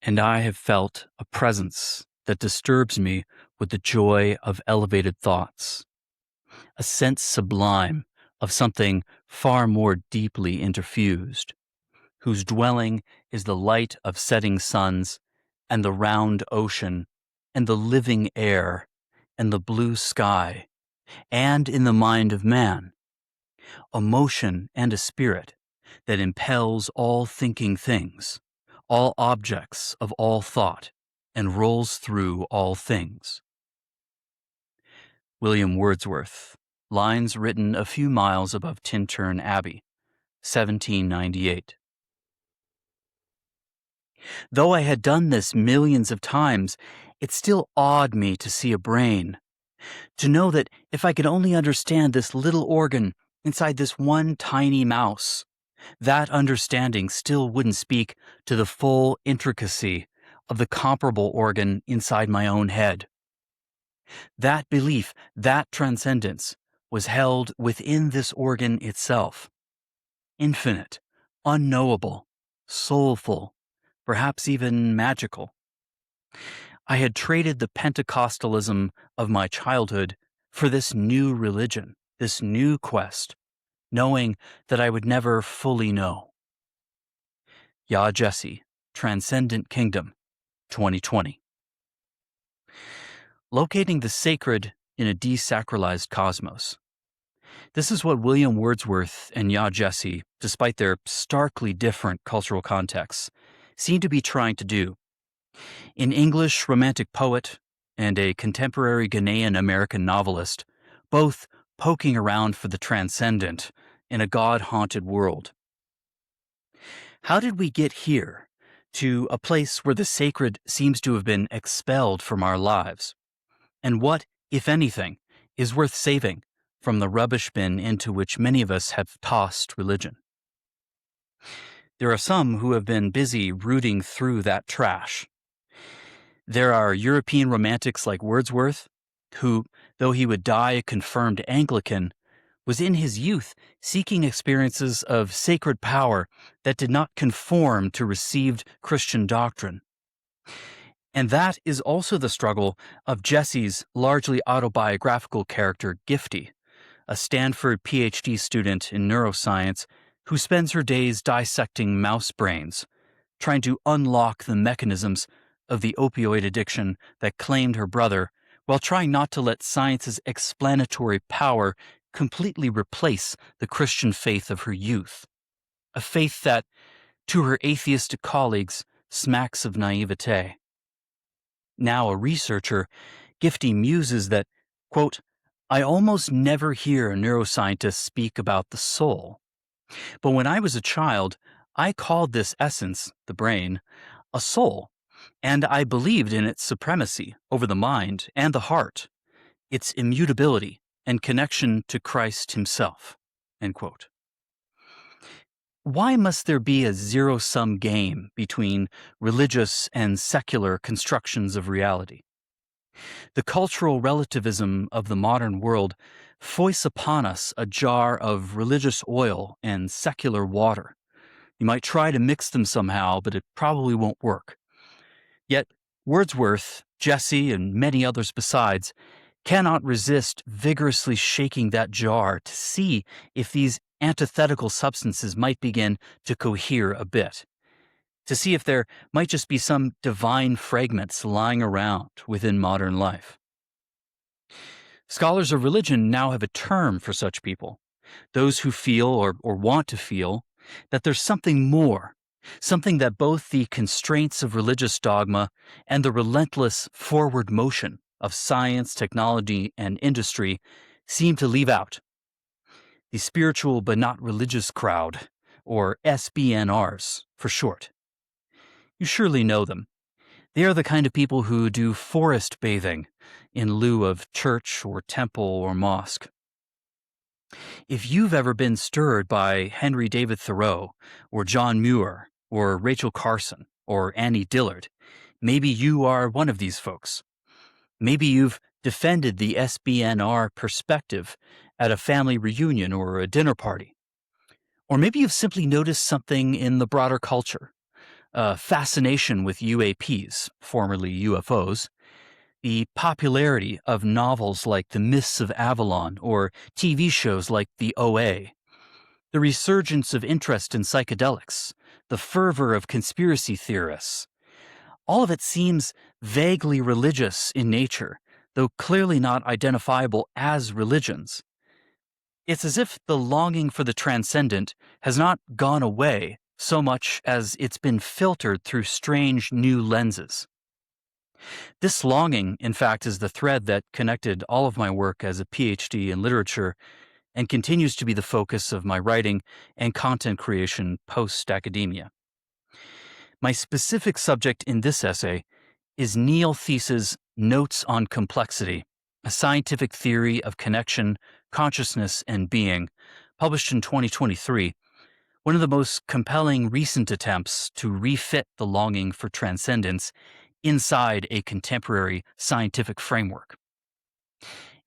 and I have felt a presence that disturbs me with the joy of elevated thoughts, a sense sublime of something far more deeply interfused, whose dwelling is the light of setting suns, and the round ocean, and the living air, and the blue sky, and in the mind of man, a motion and a spirit that impels all thinking things, all objects of all thought, and rolls through all things. William Wordsworth, lines written a few miles above Tintern Abbey, 1798. Though I had done this millions of times, it still awed me to see a brain, to know that if I could only understand this little organ inside this one tiny mouse, that understanding still wouldn't speak to the full intricacy of the comparable organ inside my own head. That belief, that transcendence, was held within this organ itself, infinite, unknowable, soulful, perhaps even magical. I had traded the Pentecostalism of my childhood for this new religion, this new quest, knowing that I would never fully know. Ya Jesse, Transcendent Kingdom, 2020. Locating the sacred in a desacralized cosmos. This is what William Wordsworth and Ya Jesse, despite their starkly different cultural contexts, seem to be trying to do. An English romantic poet and a contemporary Ghanaian-American novelist, both poking around for the transcendent in a God-haunted world. How did we get here, to a place where the sacred seems to have been expelled from our lives? And what, if anything, is worth saving from the rubbish bin into which many of us have tossed religion? There are some who have been busy rooting through that trash. There are European romantics like Wordsworth, who, though he would die a confirmed Anglican, was in his youth seeking experiences of sacred power that did not conform to received Christian doctrine. And that is also the struggle of Jesse's largely autobiographical character, Gifty, a Stanford PhD student in neuroscience who spends her days dissecting mouse brains, trying to unlock the mechanisms of the opioid addiction that claimed her brother, while trying not to let science's explanatory power completely replace the Christian faith of her youth, a faith that, to her atheistic colleagues, smacks of naivete. Now a researcher, Gifty muses that, quote, I almost never hear neuroscientists speak about the soul. But when I was a child, I called this essence, the brain, a soul, and I believed in its supremacy over the mind and the heart, its immutability and connection to Christ himself, end quote. Why must there be a zero-sum game between religious and secular constructions of reality? The cultural relativism of the modern world foists upon us a jar of religious oil and secular water. You might try to mix them somehow, but it probably won't work. Yet Wordsworth, Jesse, and many others besides cannot resist vigorously shaking that jar to see if these antithetical substances might begin to cohere a bit, to see if there might just be some divine fragments lying around within modern life. Scholars of religion now have a term for such people, those who feel or want to feel that there's something more, something that both the constraints of religious dogma and the relentless forward motion of science, technology, and industry seem to leave out. The spiritual but not religious crowd, or SBNRs for short. You surely know them. They are the kind of people who do forest bathing in lieu of church or temple or mosque. If you've ever been stirred by Henry David Thoreau, or John Muir, or Rachel Carson, or Annie Dillard, maybe you are one of these folks. Maybe you've defended the SBNR perspective at a family reunion or a dinner party. Or maybe you've simply noticed something in the broader culture, fascination with UAPs, formerly UFOs, the popularity of novels like The Mists of Avalon or TV shows like The OA, the resurgence of interest in psychedelics, the fervor of conspiracy theorists. All of it seems vaguely religious in nature, though clearly not identifiable as religions. It's as if the longing for the transcendent has not gone away so much as it's been filtered through strange new lenses. This longing, in fact, is the thread that connected all of my work as a PhD in literature and continues to be the focus of my writing and content creation post academia. My specific subject in this essay is Neil Thies's Notes on Complexity, a scientific theory of connection, consciousness, and being, published in 2023, one of the most compelling recent attempts to refit the longing for transcendence inside a contemporary scientific framework.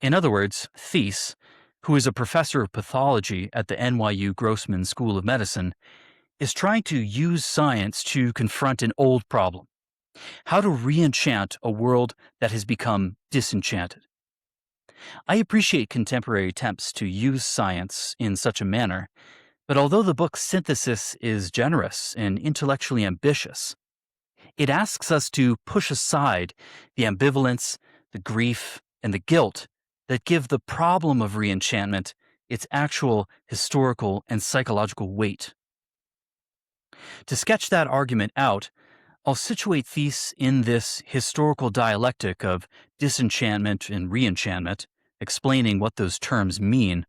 In other words, Thies, who is a professor of pathology at the NYU Grossman School of Medicine, is trying to use science to confront an old problem: how to re-enchant a world that has become disenchanted. I appreciate contemporary attempts to use science in such a manner, but although the book's synthesis is generous and intellectually ambitious, it asks us to push aside the ambivalence, the grief, and the guilt that give the problem of re-enchantment its actual historical and psychological weight. To sketch that argument out, I'll situate Thies in this historical dialectic of disenchantment and re-enchantment, explaining what those terms mean,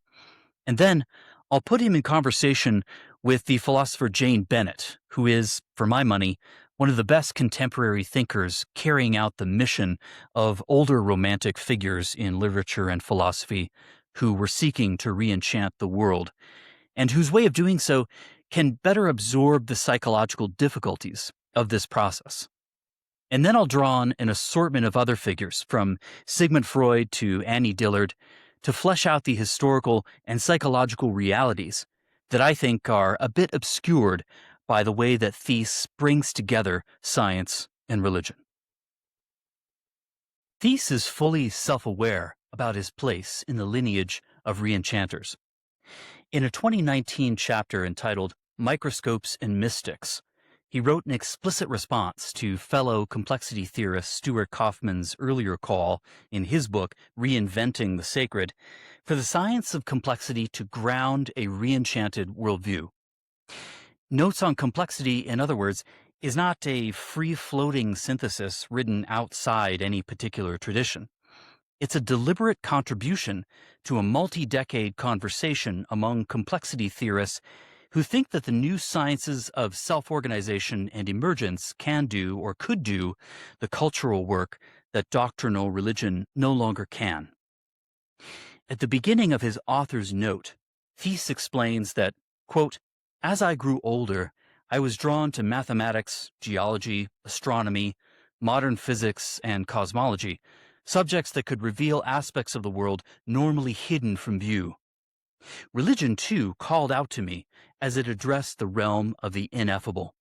and then I'll put him in conversation with the philosopher Jane Bennett, who is, for my money, one of the best contemporary thinkers carrying out the mission of older romantic figures in literature and philosophy who were seeking to re-enchant the world, and whose way of doing so can better absorb the psychological difficulties of this process. And then I'll draw on an assortment of other figures, from Sigmund Freud to Annie Dillard, to flesh out the historical and psychological realities that I think are a bit obscured by the way that Thies brings together science and religion. Thies is fully self-aware about his place in the lineage of re-enchanters. In a 2019 chapter entitled Microscopes and Mystics, he wrote an explicit response to fellow complexity theorist Stuart Kaufman's earlier call in his book Reinventing the Sacred for the science of complexity to ground a re-enchanted worldview. Notes on Complexity, in other words, is not a free-floating synthesis written outside any particular tradition. It's a deliberate contribution to a multi-decade conversation among complexity theorists who think that the new sciences of self-organization and emergence can do or could do the cultural work that doctrinal religion no longer can. At the beginning of his author's note, Thies explains that, quote, "As I grew older, I was drawn to mathematics, geology, astronomy, modern physics, and cosmology, subjects that could reveal aspects of the world normally hidden from view. Religion, too, called out to me as it addressed the realm of the ineffable.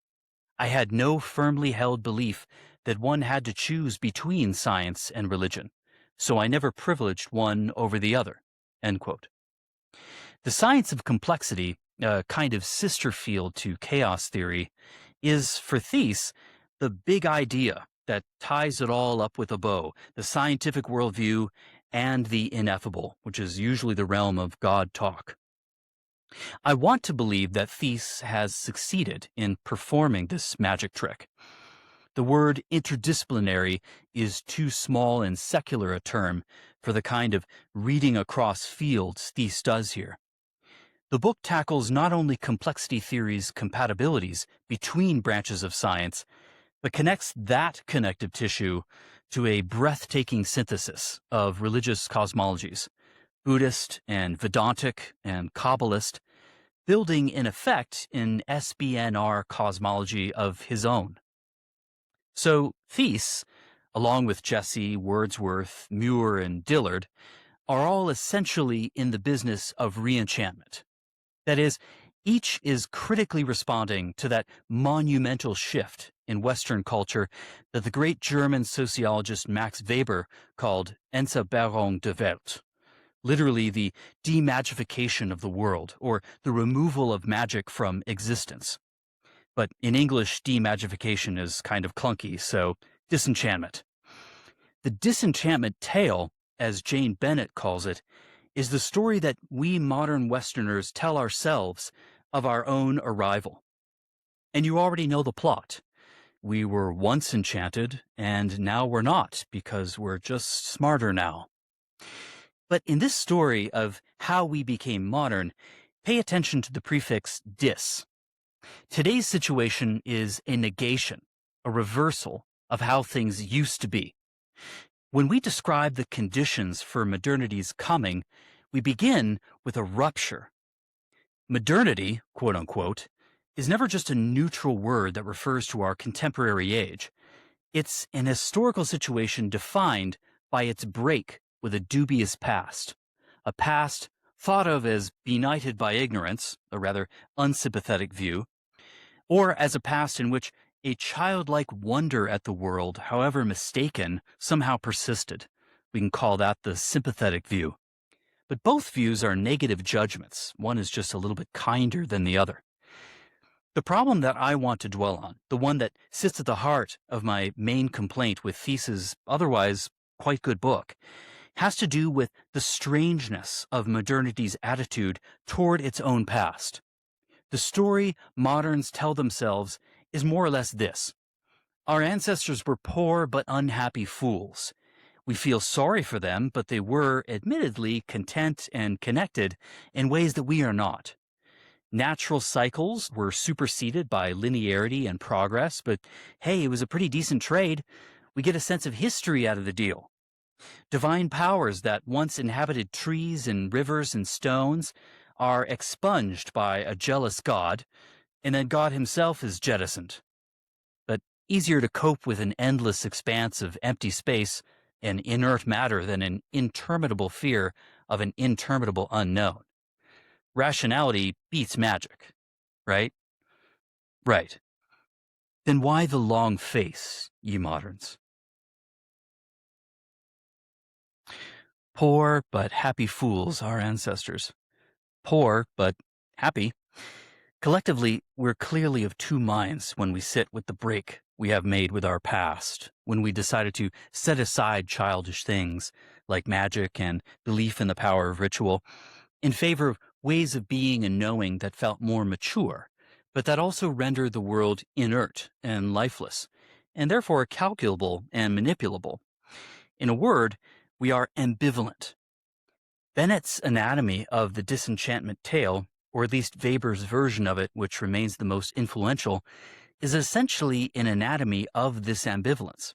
I had no firmly held belief that one had to choose between science and religion, so I never privileged one over the other." End quote. The science of complexity, a kind of sister field to chaos theory, is, for Thies, the big idea that ties it all up with a bow: the scientific worldview and the ineffable, which is usually the realm of God talk. I want to believe that Thies has succeeded in performing this magic trick. The word interdisciplinary is too small and secular a term for the kind of reading across fields Thies does here. The book tackles not only complexity theory's compatibilities between branches of science, but connects that connective tissue to a breathtaking synthesis of religious cosmologies, Buddhist and Vedantic and Kabbalist, building in effect an SBNR cosmology of his own. So Thies, along with Jesse, Wordsworth, Muir, and Dillard, are all essentially in the business of re-enchantment. That is, Each is critically responding to that monumental shift in Western culture that the great German sociologist Max Weber called Entzauberung der Welt, literally the demagification of the world, or the removal of magic from existence. But in English, demagification is kind of clunky, so disenchantment. The disenchantment tale, as Jane Bennett calls it, is the story that we modern Westerners tell ourselves of our own arrival. And you already know the plot. We were once enchanted, and now we're not, because we're just smarter now. But in this story of how we became modern, pay attention to the prefix dis. Today's situation is a negation, a reversal of how things used to be. When we describe the conditions for modernity's coming, we begin with a rupture. Modernity, quote unquote, is never just a neutral word that refers to our contemporary age. It's an historical situation defined by its break with a dubious past. A past thought of as benighted by ignorance, a rather unsympathetic view, or as a past in which a childlike wonder at the world, however mistaken, somehow persisted. We can call that the sympathetic view. But both views are negative judgments. One is just a little bit kinder than the other. The problem that I want to dwell on, the one that sits at the heart of my main complaint with Thies's otherwise quite good book, has to do with the strangeness of modernity's attitude toward its own past. The story moderns tell themselves is more or less this. Our ancestors were poor but unhappy fools. We feel sorry for them, but they were, admittedly, content and connected in ways that we are not. Natural cycles were superseded by linearity and progress, but hey, it was a pretty decent trade. We get a sense of history out of the deal. Divine powers that once inhabited trees and rivers and stones are expunged by a jealous God, and then God himself is jettisoned. But easier to cope with an endless expanse of empty space and inert matter than an interminable fear of an interminable unknown. Rationality beats magic, right? Right. Then why the long face, ye moderns? Poor but happy fools, our ancestors. Poor but happy. Collectively, we're clearly of two minds when we sit with the break we have made with our past, when we decided to set aside childish things like magic and belief in the power of ritual in favor of ways of being and knowing that felt more mature, but that also rendered the world inert and lifeless, and therefore calculable and manipulable. In a word, we are ambivalent. Bennett's anatomy of the disenchantment tale, or at least Weber's version of it, which remains the most influential, is essentially an anatomy of this ambivalence.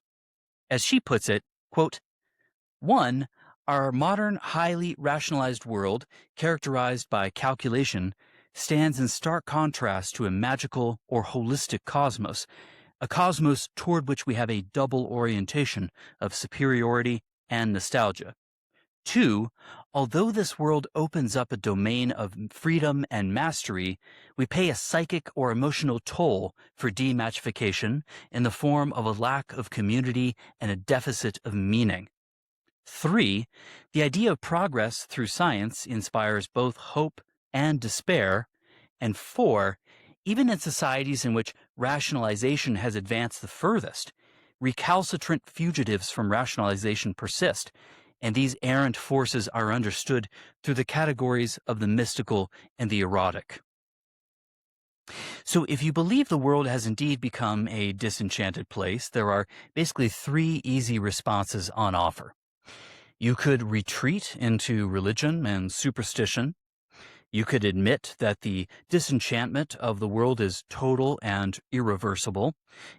As she puts it, quote, 1. Our modern, highly rationalized world, characterized by calculation, stands in stark contrast to a magical or holistic cosmos, a cosmos toward which we have a double orientation of superiority and nostalgia. 2. Although this world opens up a domain of freedom and mastery, we pay a psychic or emotional toll for demagification in the form of a lack of community and a deficit of meaning. 3. The idea of progress through science inspires both hope and despair. And 4. Even in societies in which rationalization has advanced the furthest, recalcitrant fugitives from rationalization persist, and these errant forces are understood through the categories of the mystical and the erotic. So if you believe the world has indeed become a disenchanted place, there are basically 3 easy responses on offer. You could retreat into religion and superstition. You could admit that the disenchantment of the world is total and irreversible,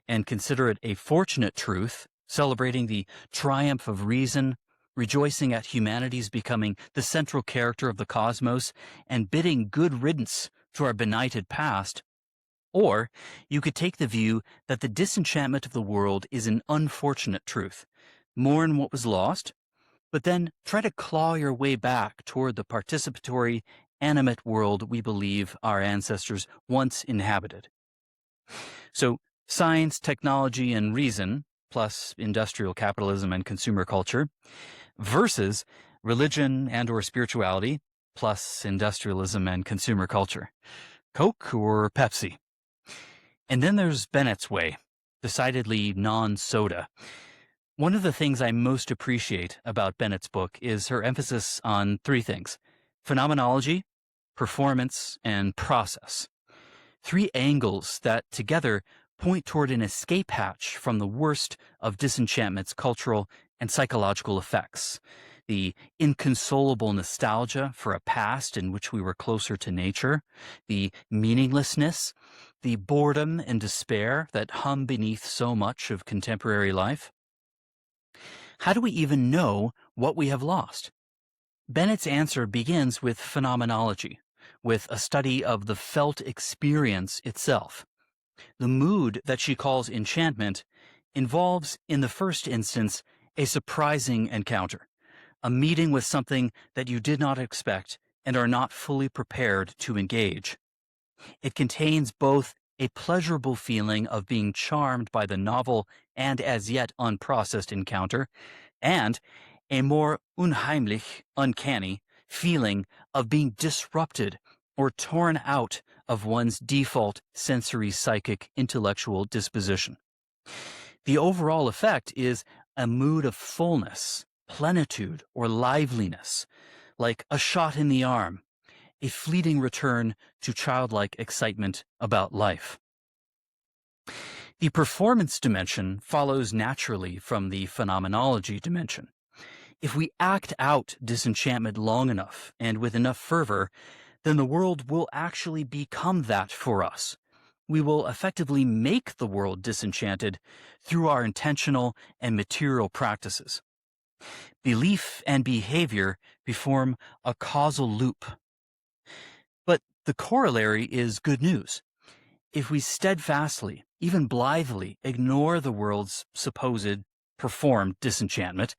and consider it a fortunate truth, celebrating the triumph of reason, rejoicing at humanity's becoming the central character of the cosmos, and bidding good riddance to our benighted past. Or you could take the view that the disenchantment of the world is an unfortunate truth, mourn what was lost, but then try to claw your way back toward the participatory animate world we believe our ancestors once inhabited. So, science, technology, and reason, plus industrial capitalism and consumer culture, versus religion and or spirituality, plus industrialism and consumer culture. Coke or Pepsi? And then there's Bennett's Way, decidedly non-soda. One of the things I most appreciate about Bennett's book is her emphasis on three things: phenomenology, performance, and process. Three angles that together point toward an escape hatch from the worst of disenchantment's cultural and psychological effects. The inconsolable nostalgia for a past in which we were closer to nature, the meaninglessness, the boredom and despair that hum beneath so much of contemporary life. How do we even know what we have lost? Bennett's answer begins with phenomenology, with a study of the felt experience itself. The mood that she calls enchantment involves, in the first instance, a surprising encounter, a meeting with something that you did not expect and are not fully prepared to engage. It contains both a pleasurable feeling of being charmed by the novel and as yet unprocessed encounter, and a more unheimlich, uncanny feeling of being disrupted or torn out of one's default sensory, psychic, intellectual disposition. The overall effect is a mood of fullness, plenitude, or liveliness, like a shot in the arm, a fleeting return to childlike excitement about life. The performance dimension follows naturally from the phenomenology dimension. If we act out disenchantment long enough and with enough fervor, then the world will actually become that for us. We will effectively make the world disenchanted through our intentional and material practices. Belief and behavior form a causal loop. But the corollary is good news. If we steadfastly, even blithely, ignore the world's supposed performed disenchantment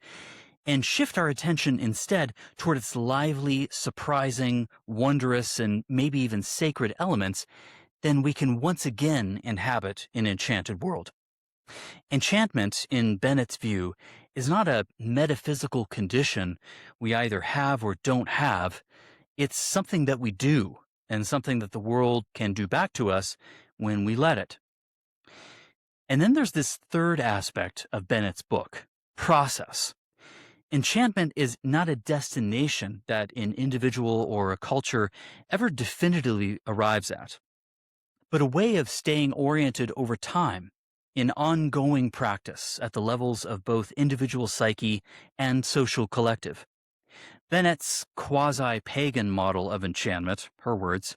and shift our attention instead toward its lively, surprising, wondrous, and maybe even sacred elements, then we can once again inhabit an enchanted world. Enchantment, in Bennett's view, is not a metaphysical condition we either have or don't have. It's something that we do, and something that the world can do back to us when we let it. And then there's this third aspect of Bennett's book: process. Enchantment is not a destination that an individual or a culture ever definitively arrives at, but a way of staying oriented over time, in ongoing practice at the levels of both individual psyche and social collective. Bennett's quasi-pagan model of enchantment, her words,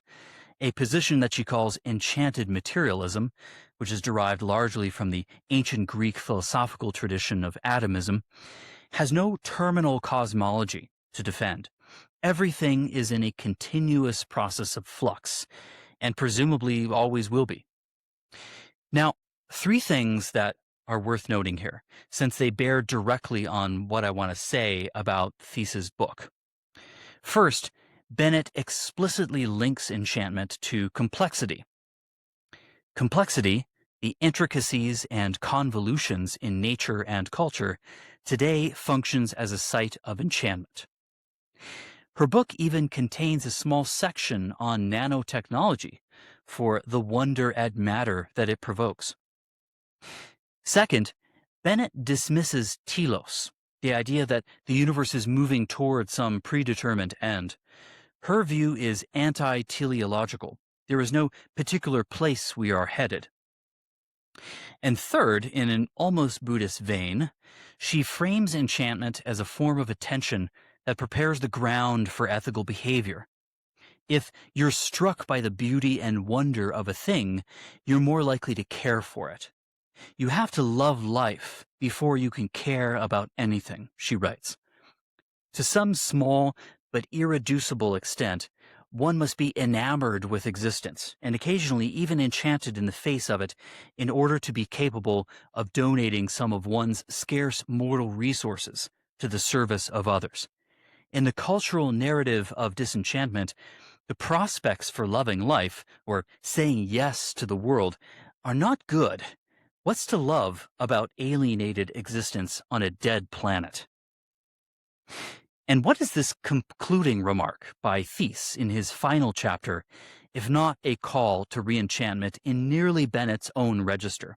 a position that she calls enchanted materialism, which is derived largely from the ancient Greek philosophical tradition of atomism, has no terminal cosmology to defend. Everything is in a continuous process of flux, and presumably always will be. Now, three things that are worth noting here, since they bear directly on what I want to say about Thies's book. First, Bennett explicitly links enchantment to complexity. Complexity, the intricacies and convolutions in nature and culture, today functions as a site of enchantment. Her book even contains a small section on nanotechnology for the wonder at matter that it provokes. Second, Bennett dismisses telos, the idea that the universe is moving toward some predetermined end. Her view is anti-teleological. There is no particular place we are headed. And third, in an almost Buddhist vein, she frames enchantment as a form of attention that prepares the ground for ethical behavior. If you're struck by the beauty and wonder of a thing, you're more likely to care for it. You have to love life before you can care about anything, she writes. To some small but irreducible extent, one must be enamored with existence, and occasionally even enchanted in the face of it, in order to be capable of donating some of one's scarce mortal resources to the service of others. In the cultural narrative of disenchantment, The prospects for loving life, or saying yes to the world, are not good. What's to love about alienated existence on a dead planet? And what is this concluding remark by Thies in his final chapter, if not a call to re-enchantment in nearly Bennett's own register?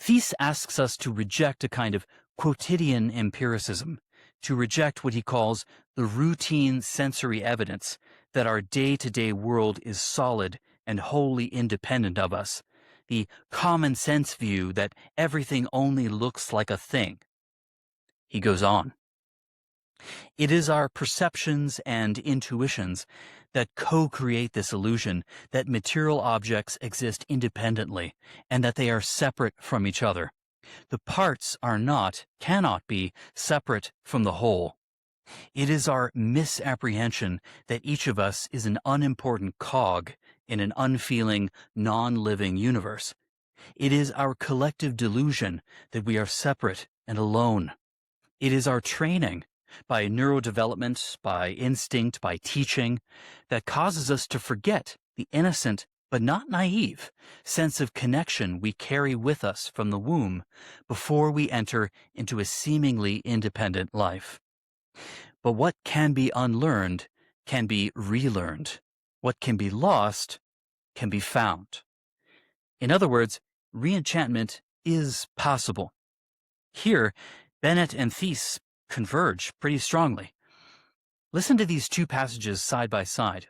Thies asks us to reject a kind of quotidian empiricism, to reject what he calls the routine sensory evidence that our day-to-day world is solid and wholly independent of us, the common sense view that everything only looks like a thing. He goes on. It is our perceptions and intuitions that co-create this illusion that material objects exist independently and that they are separate from each other. The parts are not, cannot be, separate from the whole. It is our misapprehension that each of us is an unimportant cog in an unfeeling, non-living universe. It is our collective delusion that we are separate and alone. It is our training, by neurodevelopment, by instinct, by teaching, that causes us to forget the innocent but not naive sense of connection we carry with us from the womb before we enter into a seemingly independent life. But what can be unlearned can be relearned. What can be lost can be found. In other words, re-enchantment is possible. Here, Bennett and Thies converge pretty strongly. Listen to these two passages side by side.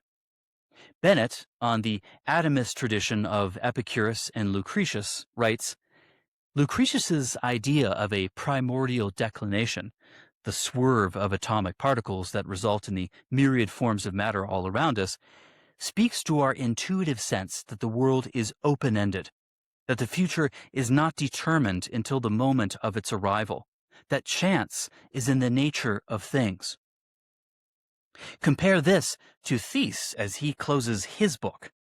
Bennett, on the atomist tradition of Epicurus and Lucretius, writes, Lucretius's idea of a primordial declination, the swerve of atomic particles that result in the myriad forms of matter all around us, speaks to our intuitive sense that the world is open-ended, that the future is not determined until the moment of its arrival, that chance is in the nature of things. Compare this to Thies as he closes his book.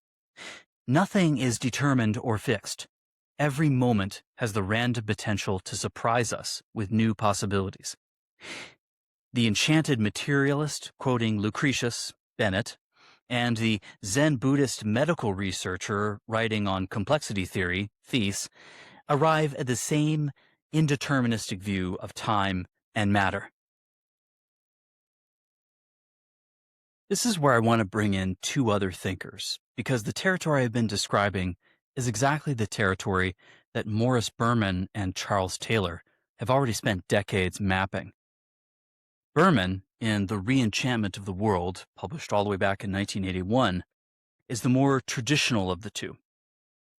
Nothing is determined or fixed. Every moment has the random potential to surprise us with new possibilities. The enchanted materialist, quoting Lucretius, Bennett, and the Zen Buddhist medical researcher writing on complexity theory, Thies, arrive at the same indeterministic view of time and matter. This is where I want to bring in two other thinkers, because the territory I've been describing is exactly the territory that Morris Berman and Charles Taylor have already spent decades mapping. Berman, in The Re-enchantment of the World, published all the way back in 1981, is the more traditional of the two.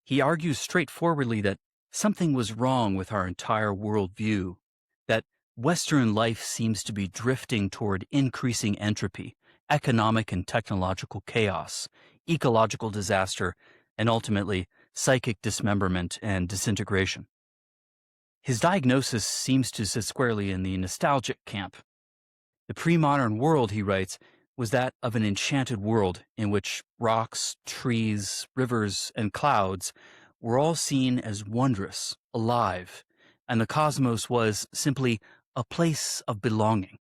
He argues straightforwardly that something was wrong with our entire worldview, that Western life seems to be drifting toward increasing entropy, economic and technological chaos, ecological disaster, and ultimately psychic dismemberment and disintegration. His diagnosis seems to sit squarely in the nostalgic camp. The pre-modern world, he writes, was that of an enchanted world in which rocks, trees, rivers, and clouds were all seen as wondrous, alive, and the cosmos was simply a place of belonging.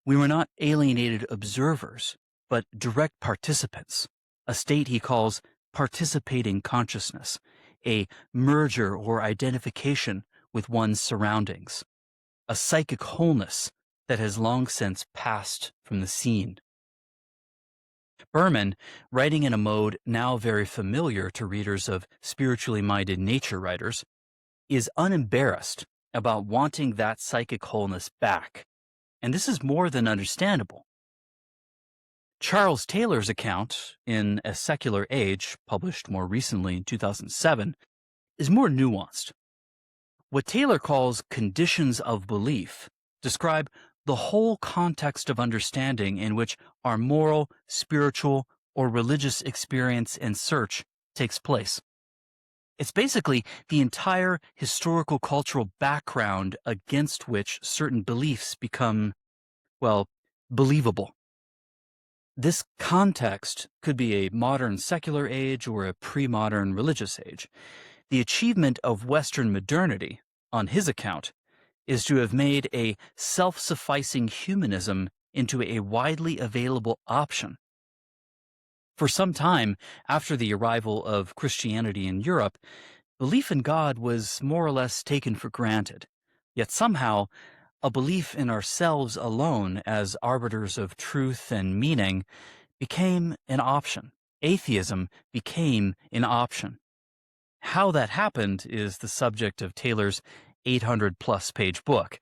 We were not alienated observers, but direct participants, a state he calls participating consciousness, a merger or identification with one's surroundings, a psychic wholeness that has long since passed from the scene. Berman, writing in a mode now very familiar to readers of spiritually minded nature writers, is unembarrassed about wanting that psychic wholeness back, and this is more than understandable. Charles Taylor's account, in A Secular Age, published more recently in 2007, is more nuanced. What Taylor calls conditions of belief describe the whole context of understanding in which our moral, spiritual, or religious experience and search takes place. It's basically the entire historical cultural background against which certain beliefs become, well, believable. This context could be a modern secular age or a pre-modern religious age. The achievement of Western modernity, on his account, is to have made a self-sufficing humanism into a widely available option, For some time after the arrival of Christianity in Europe, belief in God was more or less taken for granted. Yet somehow, a belief in ourselves alone as arbiters of truth and meaning became an option. Atheism became an option. How that happened is the subject of Taylor's 800-plus page book.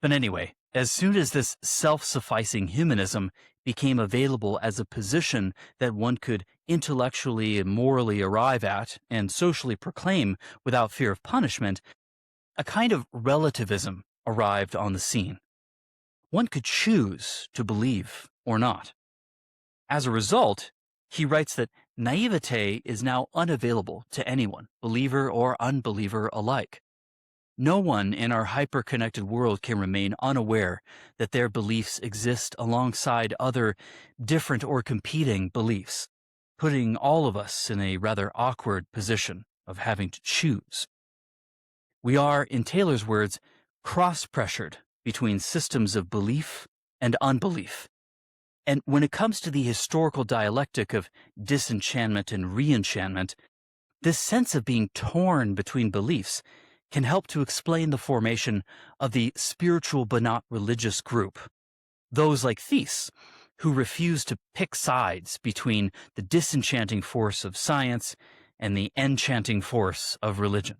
But anyway, as soon as this self-sufficing humanism became available as a position that one could intellectually and morally arrive at and socially proclaim without fear of punishment, a kind of relativism arrived on the scene. One could choose to believe or not. As a result, he writes that naivete is now unavailable to anyone, believer or unbeliever alike. No one in our hyper-connected world can remain unaware that their beliefs exist alongside other different or competing beliefs, putting all of us in a rather awkward position of having to choose. We are, in Taylor's words, cross-pressured between systems of belief and unbelief. And when it comes to the historical dialectic of disenchantment and re-enchantment, this sense of being torn between beliefs can help to explain the formation of the spiritual but not religious group, those like Thies, who refuse to pick sides between the disenchanting force of science and the enchanting force of religion.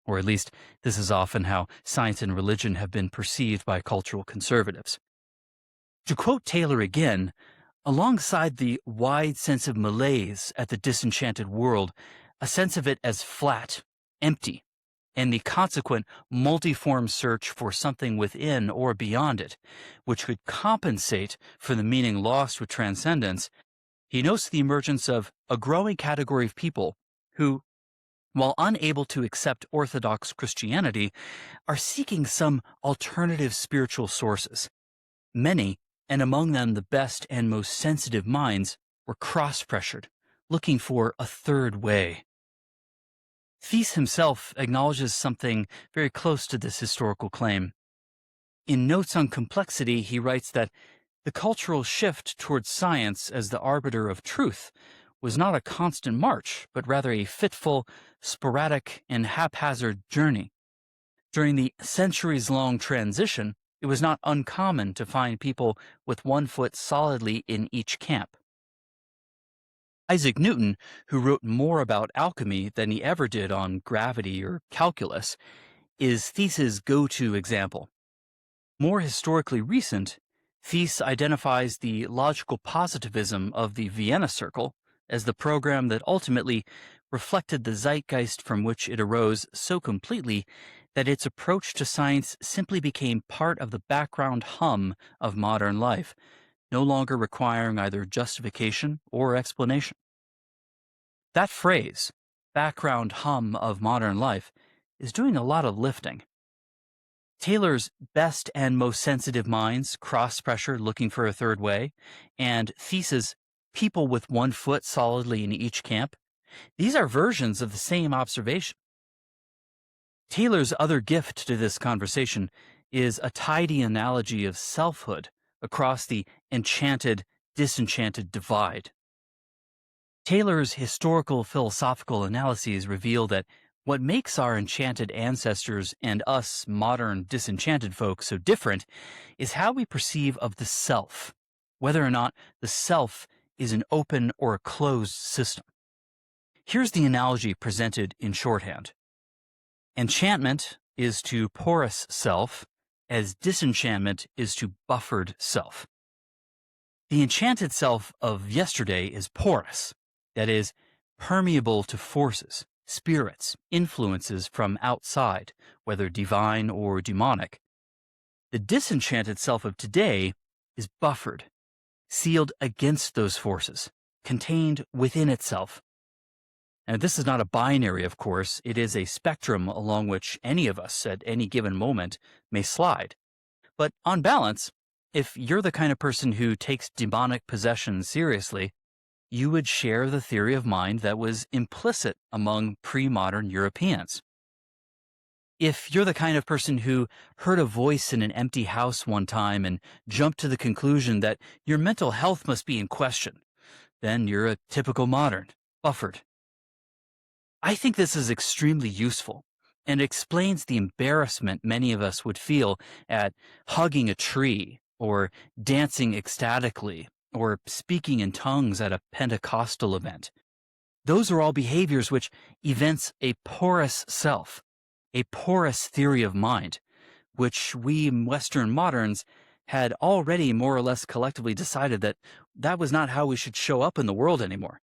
Or at least, this is often how science and religion have been perceived by cultural conservatives. To quote Taylor again, alongside the wide sense of malaise at the disenchanted world, a sense of it as flat, empty, and the consequent multiform search for something within or beyond it, which could compensate for the meaning lost with transcendence, he notes the emergence of a growing category of people who, while unable to accept Orthodox Christianity, are seeking some alternative spiritual sources. Many, and among them the best and most sensitive minds, were cross-pressured, looking for a third way. Thies himself acknowledges something very close to this historical claim. In Notes on Complexity, he writes that the cultural shift towards science as the arbiter of truth was not a constant march, but rather a fitful, sporadic, and haphazard journey. During the centuries-long transition, it was not uncommon to find people with one foot solidly in each camp. Isaac Newton, who wrote more about alchemy than he ever did on gravity or calculus, is Thies's go-to example. More historically recent, Thies identifies the logical positivism of the Vienna Circle as the program that ultimately reflected the zeitgeist from which it arose so completely that its approach to science simply became part of the background hum of modern life, no longer requiring either justification or explanation. That phrase, background hum of modern life, is doing a lot of lifting. Taylor's best and most sensitive minds cross-pressure looking for a third way, and Thies's people with one foot solidly in each camp, these are versions of the same observation. Taylor's other gift to this conversation is a tidy analogy of selfhood across the enchanted-disenchanted divide. Taylor's historical philosophical analyses reveal that what makes our enchanted ancestors and us modern disenchanted folk so different is how we perceive of the self, whether or not the self is an open or a closed system. Here's the analogy presented in shorthand. Enchantment is to porous self, as disenchantment is to buffered self. The enchanted self of yesterday is porous, that is, permeable to forces, spirits, influences from outside, whether divine or demonic. The disenchanted self of today is buffered, sealed against those forces, contained within itself. And this is not a binary, of course. It is a spectrum along which any of us at any given moment may slide. But on balance, if you're the kind of person who takes demonic possession seriously, you would share the theory of mind that was implicit among pre-modern Europeans. If you're the kind of person who heard a voice in an empty house one time and jumped to the conclusion that your mental health must be in question, then you're a typical modern, buffered. I think this is extremely useful and explains the embarrassment many of us would feel at hugging a tree or dancing ecstatically or speaking in tongues at a Pentecostal event. Those are all behaviors which evince a porous self, a porous theory of mind, which we Western moderns had already more or less collectively decided that that was not how we should show up in the world anymore.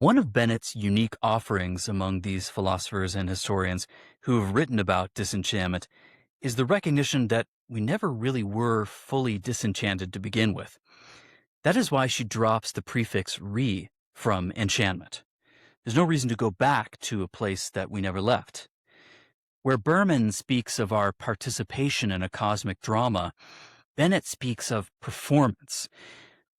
One of Bennett's unique offerings among these philosophers and historians who have written about disenchantment is the recognition that we never really were fully disenchanted to begin with. That is why she drops the prefix re from enchantment. There's no reason to go back to a place that we never left. Where Berman speaks of our participation in a cosmic drama, Bennett speaks of performance,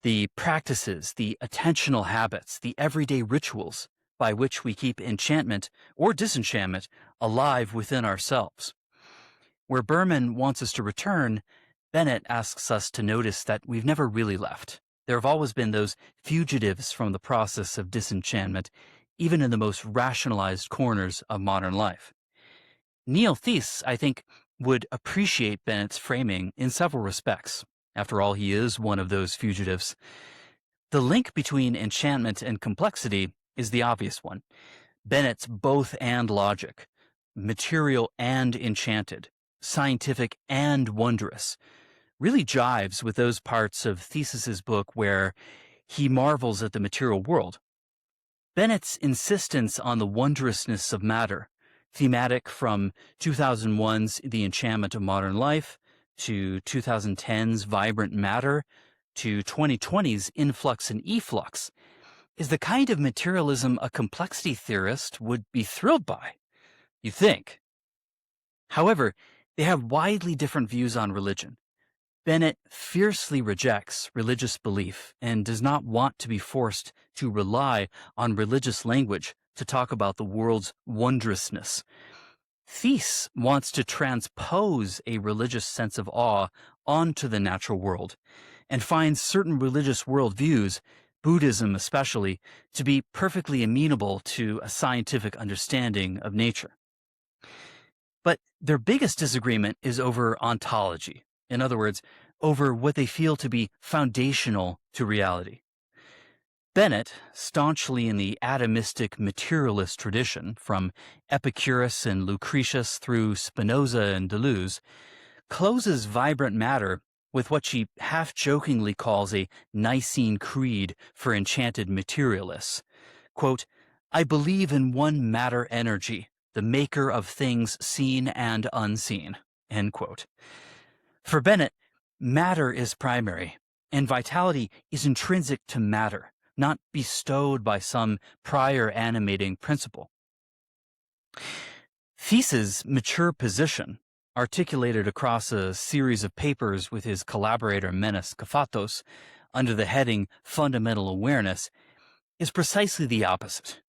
the practices, the attentional habits, the everyday rituals by which we keep enchantment or disenchantment alive within ourselves. Where Berman wants us to return, Bennett asks us to notice that we've never really left. There have always been those fugitives from the process of disenchantment, even in the most rationalized corners of modern life. Neil Thies, I think, would appreciate Bennett's framing in several respects. After all, he is one of those fugitives. The link between enchantment and complexity is the obvious one. Bennett's both and logic, material and enchanted, scientific and wondrous, really jives with those parts of Thies's book where he marvels at the material world. Bennett's insistence on the wondrousness of matter, thematic from 2001's The Enchantment of Modern Life to 2010's Vibrant Matter to 2020's Influx and Efflux, is the kind of materialism a complexity theorist would be thrilled by, you think. However, they have widely different views on religion. Bennett fiercely rejects religious belief and does not want to be forced to rely on religious language to talk about the world's wondrousness. Thies wants to transpose a religious sense of awe onto the natural world and finds certain religious worldviews, Buddhism especially, to be perfectly amenable to a scientific understanding of nature. But their biggest disagreement is over ontology. In other words, over what they feel to be foundational to reality. Bennett, staunchly in the atomistic materialist tradition, from Epicurus and Lucretius through Spinoza and Deleuze, closes Vibrant Matter with what she half-jokingly calls a Nicene Creed for enchanted materialists. Quote, "I believe in one matter energy, the maker of things seen and unseen." End quote. For Bennett, matter is primary, and vitality is intrinsic to matter, not bestowed by some prior animating principle. Thies's mature position, articulated across a series of papers with his collaborator Menes Kafatos under the heading Fundamental Awareness, is precisely the opposite.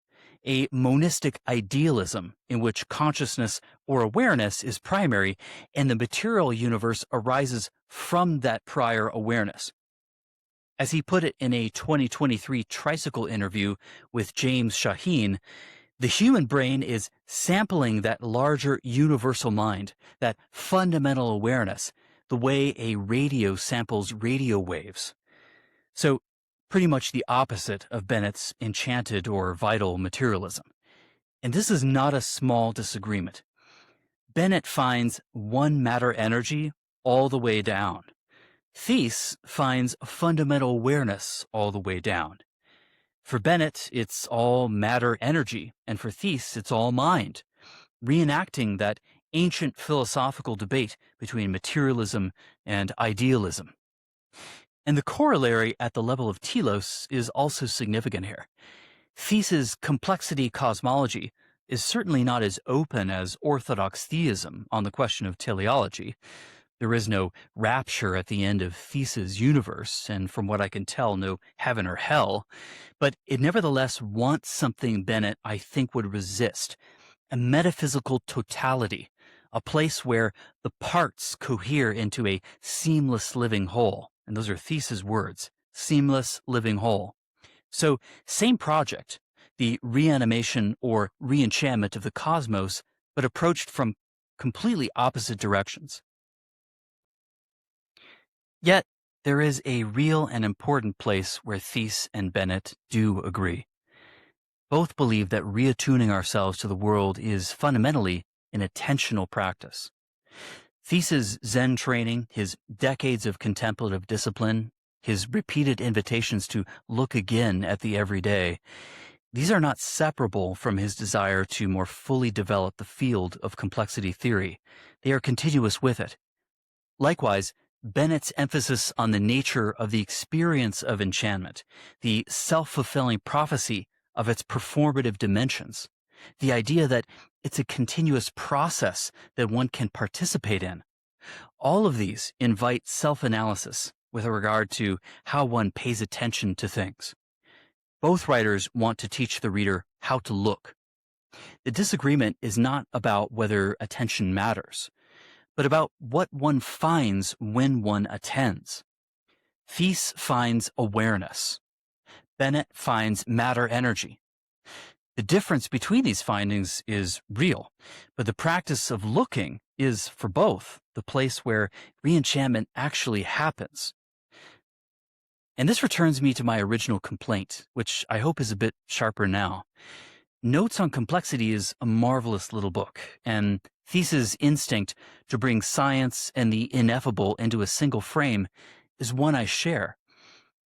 A monistic idealism in which consciousness or awareness is primary and the material universe arises from that prior awareness. As he put it in a 2023 Tricycle interview with James Shaheen, the human brain is sampling that larger universal mind, that fundamental awareness, the way a radio samples radio waves. So, pretty much the opposite of Bennett's enchanted or vital materialism. And this is not a small disagreement. Bennett finds one matter energy all the way down. Thies finds fundamental awareness all the way down. For Bennett, it's all matter energy, and for Thies, it's all mind, reenacting that ancient philosophical debate between materialism and idealism. And the corollary at the level of telos is also significant here. Thies's complexity cosmology is certainly not as open as orthodox theism on the question of teleology. There is no rapture at the end of Thies's universe, and from what I can tell, no heaven or hell. But it nevertheless wants something Bennett, I think, would resist, a metaphysical totality, a place where the parts cohere into a seamless living whole. And those are Thies's words, seamless living whole. So, same project, the reanimation or re-enchantment of the cosmos, but approached from completely opposite directions. Yet, there is a real and important place where Thies and Bennett do agree. Both believe that reattuning ourselves to the world is fundamentally an attentional practice. Thies's Zen training, his decades of contemplative discipline, his repeated invitations to look again at the everyday, these are not separable from his desire to more fully develop the field of complexity theory. They are continuous with it. Likewise, Bennett's emphasis on the nature of the experience of enchantment, the self-fulfilling prophecy of its performative dimensions, the idea that it's a continuous process that one can participate in. All of these invite self-analysis with regard to how one pays attention to things. Both writers want to teach the reader how to look. The disagreement is not about whether attention matters, but about what one finds when one attends. Thies finds awareness. Bennett finds matter energy. The difference between these findings is real, but the practice of looking is, for both, the place where re-enchantment actually happens. And this returns me to my original complaint, which I hope is a bit sharper now. Notes on Complexity is a marvelous little book, and Thies's instinct to bring science and the ineffable into a single frame is one I share.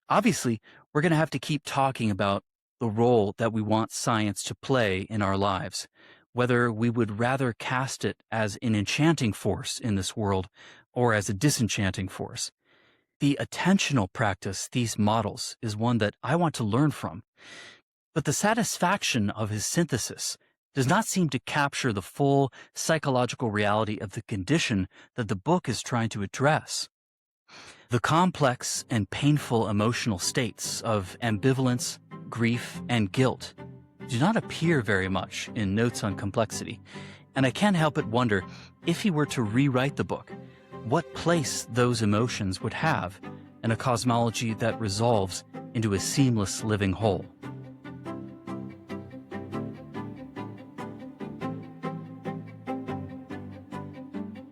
Obviously, we're going to have to keep talking about the role that we want science to play in our lives, whether we would rather cast it as an enchanting force in this world or as a disenchanting force. The attentional practice Thies models is one that I want to learn from, but the satisfaction of his synthesis does not seem to capture the full psychological reality of the condition that the book is trying to address. The complex and painful emotional states of ambivalence, grief, and guilt do not appear very much in Notes on Complexity, and I can't help but wonder, if he were to rewrite the book, what place those emotions would have in a cosmology that resolves into a seamless living whole.